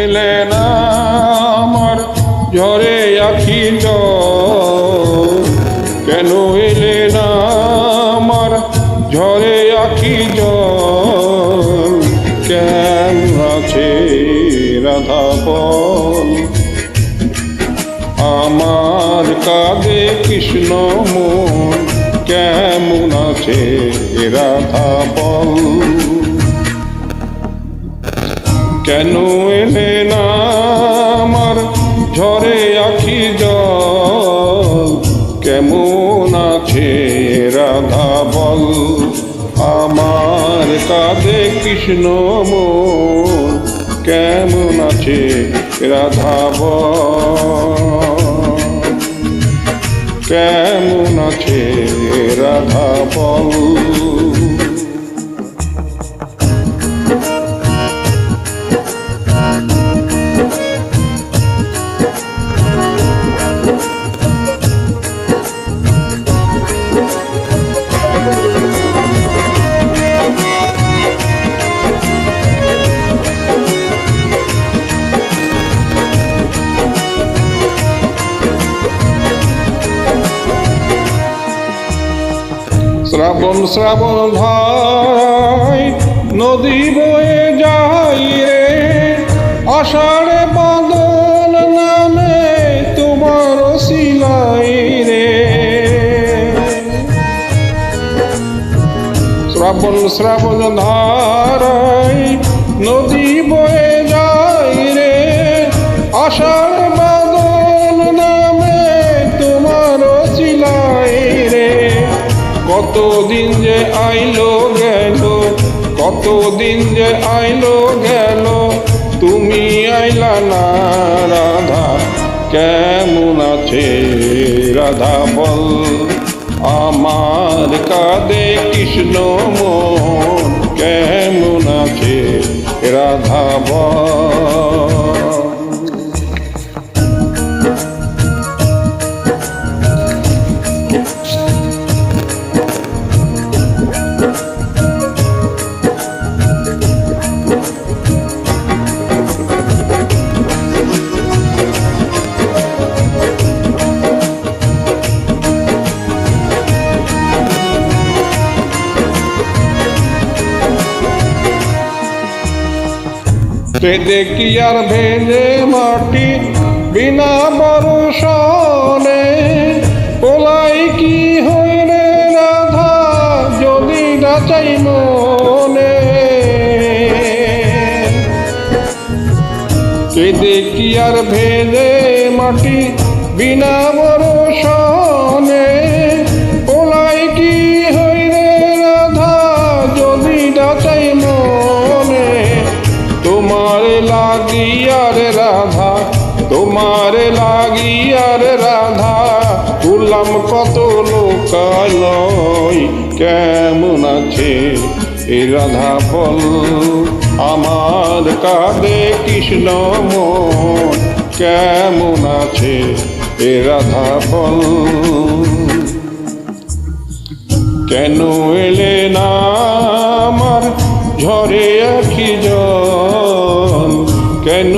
এলে না আমার ঝরে আখি জল, কেন এলে না আমার ঝরে আখি জল, কেমন আছে রাধা বল? আমার কাঁদে কৃষ্ণ মন, কেমন আছে রাধা বল? কেন এলে না আমার ঝরে আখি জল, কেমন আছে রাধা বল? আমার কাঁদে কৃষ্ণ মন, কেমন আছে রাধা বল? কেমন আছে রাধা বল? শ্রাবণ শ্রাবণ ধারায় নদী বয়ে যাই রে, আষাঢ় বাদল নামে তোমার শিলাই রে। শ্রাবণ শ্রাবণ ধারায় নদী বয়ে যাই রে, আষাঢ় বাদল নামে তোমার শিলাই রে। কতদিন যে আইলো গেল, কতদিন যে আইলো গেল, তুমি আইলা না রাধা, কেমন আছে রাধা বল? আমার কাঁদে কৃষ্ণ মন, কেমন আছে রাধা বল? দেখি আর ভেজে মাটি বিনা বর্ষণে, পোলাই কি হইলে রাধা যদি না চাই মনে? দেখি আর ভেজে মাটি বিনা বর্ষণে, পোলাই কি হইলে রাধা যদি না চাই মনে? তোমার লাগিয়ার রাধা, তোমার লাগিয়ার রাধা, ভুললাম কত লোকালয়, কেমন আছে এই রাধা বল? আমার কাঁদে কৃষ্ণ মন, কেমন আছে এ রাধা বল? কেন এলে না আমার ঝরে আখি জল, কেন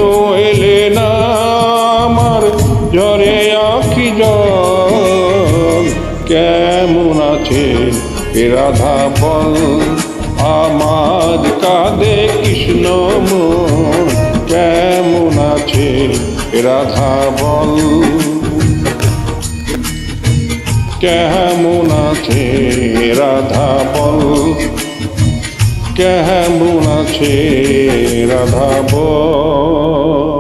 এলে না আমার ঝরে আখি জল, কেমন আছে এ রাধা বল? আমার কাঁদে কৃষ্ণ মন, কেমন আছে এ রাধা বল? কেমন আছে রাধা বল? কেমন আছে রাধা বল?